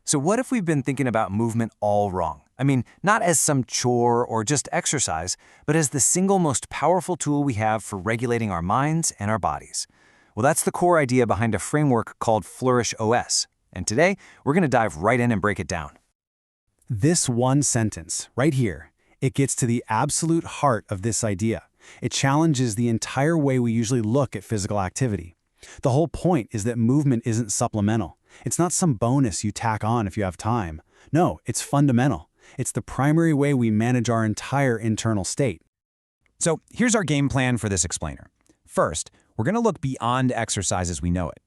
So what if we've been thinking about movement all wrong? I mean, not as some chore or just exercise, but as the single most powerful tool we have for regulating our minds and our bodies. Well, that's the core idea behind a framework called Flourish OS. And today, we're going to dive right in and break it down. This one sentence, right here, it gets to the absolute heart of this idea. It challenges the entire way we usually look at physical activity. The whole point is that movement isn't supplemental. It's not some bonus you tack on if you have time. No, it's fundamental. It's the primary way we manage our entire internal state. So here's our game plan for this explainer. First, we're going to look beyond exercise as we know it.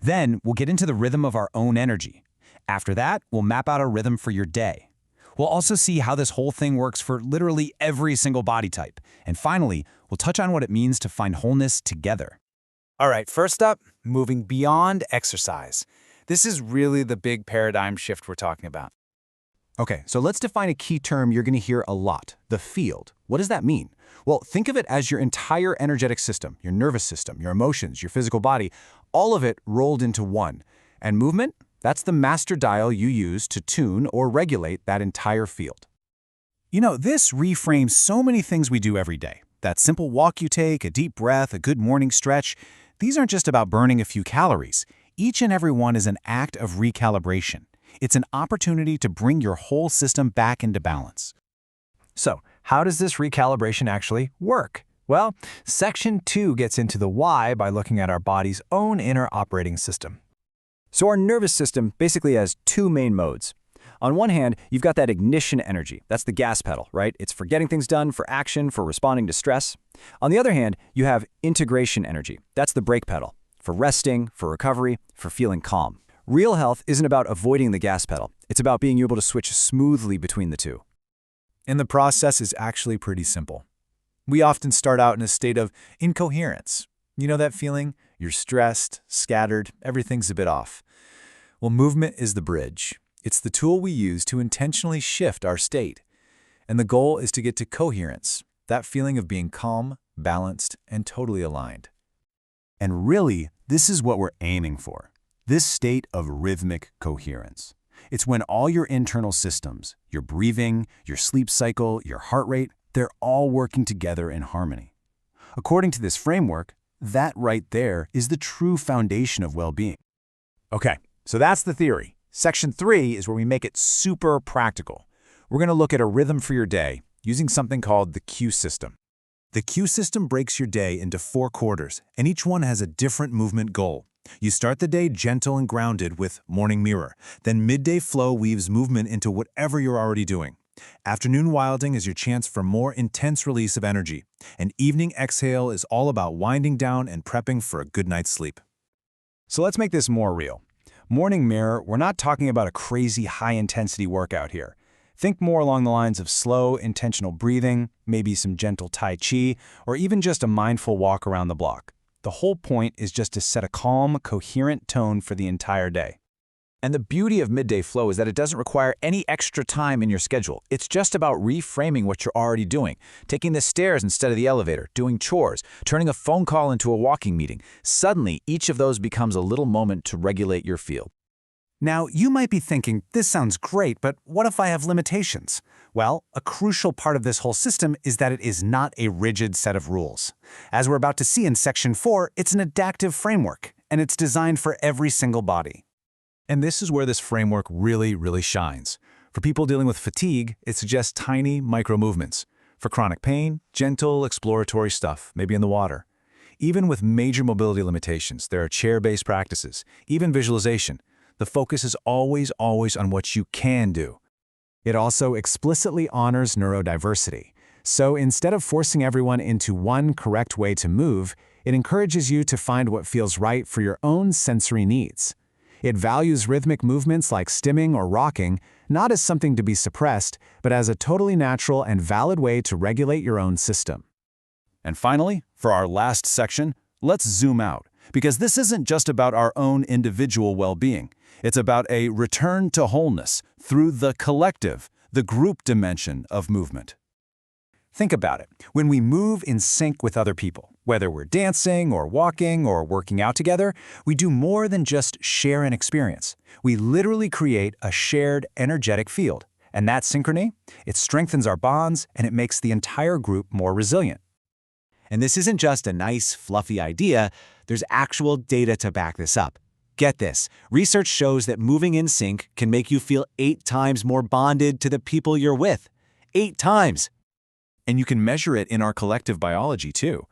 Then we'll get into the rhythm of our own energy. After that, we'll map out a rhythm for your day. We'll also see how this whole thing works for literally every single body type. And finally, we'll touch on what it means to find wholeness together. All right, first up, moving beyond exercise. This is really the big paradigm shift we're talking about. Okay, so let's define a key term you're going to hear a lot, the field. What does that mean? Well, think of it as your entire energetic system, your nervous system, your emotions, your physical body, all of it rolled into one. And movement? That's the master dial you use to tune or regulate that entire field. You know, this reframes so many things we do every day. That simple walk you take, a deep breath, a good morning stretch, these aren't just about burning a few calories. Each and every one is an act of recalibration. It's an opportunity to bring your whole system back into balance. So, how does this recalibration actually work? Well, Section 2 gets into the why by looking at our body's own inner operating system. So our nervous system basically has two main modes. On one hand, you've got that ignition energy. That's the gas pedal, right? It's for getting things done, for action, for responding to stress. On the other hand, you have integration energy. That's the brake pedal, for resting, for recovery, for feeling calm. Real health isn't about avoiding the gas pedal. It's about being able to switch smoothly between the two. And the process is actually pretty simple. We often start out in a state of incoherence. You know that feeling? You're stressed, scattered, everything's a bit off. Well, movement is the bridge. It's the tool we use to intentionally shift our state. And the goal is to get to coherence, that feeling of being calm, balanced, and totally aligned. And really, this is what we're aiming for. This state of rhythmic coherence. It's when all your internal systems, your breathing, your sleep cycle, your heart rate, they're all working together in harmony. According to this framework, that right there is the true foundation of well-being. Okay, so that's the theory. Section 3 is where we make it super practical. We're going to look at a rhythm for your day using something called the Q system. The Q system breaks your day into 4 quarters, and each one has a different movement goal. You start the day gentle and grounded with morning mirror. Then midday flow weaves movement into whatever you're already doing. Afternoon wilding is your chance for more intense release of energy. And evening exhale is all about winding down and prepping for a good night's sleep. So let's make this more real. Morning mirror, we're not talking about a crazy high-intensity workout here. Think more along the lines of slow, intentional breathing, maybe some gentle Tai Chi, or even just a mindful walk around the block. The whole point is just to set a calm, coherent tone for the entire day. And the beauty of midday flow is that it doesn't require any extra time in your schedule. It's just about reframing what you're already doing, taking the stairs instead of the elevator, doing chores, turning a phone call into a walking meeting. Suddenly, each of those becomes a little moment to regulate your field. Now, you might be thinking, this sounds great, but what if I have limitations? Well, a crucial part of this whole system is that it is not a rigid set of rules. As we're about to see in Section 4, it's an adaptive framework, and it's designed for every single body. And this is where this framework really shines. For people dealing with fatigue, it suggests tiny micro movements. For chronic pain, gentle exploratory stuff, maybe in the water. Even with major mobility limitations, there are chair-based practices, even visualization. The focus is always on what you can do. It also explicitly honors neurodiversity. So instead of forcing everyone into one correct way to move, it encourages you to find what feels right for your own sensory needs. It values rhythmic movements like stimming or rocking, not as something to be suppressed, but as a totally natural and valid way to regulate your own system. And finally, for our last section, let's zoom out, because this isn't just about our own individual well-being. It's about a return to wholeness through the collective, the group dimension of movement. Think about it. When we move in sync with other people, Whether we're dancing or walking or working out together, we do more than just share an experience. We literally create a shared energetic field. And that synchrony, it strengthens our bonds and it makes the entire group more resilient. And this isn't just a nice, fluffy idea, there's actual data to back this up. Get this, research shows that moving in sync can make you feel 8 times more bonded to the people you're with. 8 times! And you can measure it in our collective biology too.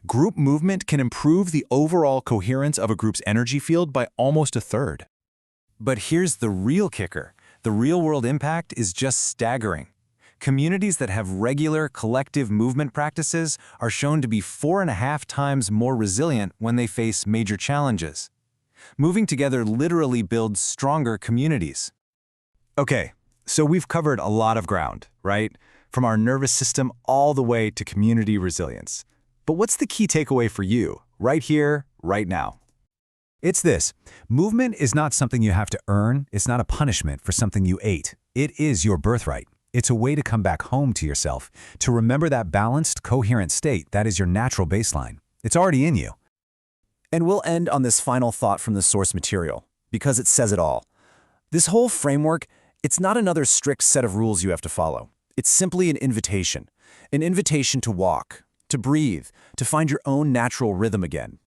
Group movement can improve the overall coherence of a group's energy field by almost a third. But here's the real kicker. The real-world impact is just staggering. Communities that have regular collective movement practices are shown to be 4.5 times more resilient when they face major challenges. Moving together literally builds stronger communities. Okay, so we've covered a lot of ground, right? From our nervous system all the way to community resilience. But what's the key takeaway for you, right here, right now? It's this. Movement is not something you have to earn. It's not a punishment for something you ate. It is your birthright. It's a way to come back home to yourself, to remember that balanced, coherent state that is your natural baseline. It's already in you. And we'll end on this final thought from the source material, because it says it all. This whole framework, it's not another strict set of rules you have to follow. It's simply an invitation to walk, to breathe, to find your own natural rhythm again.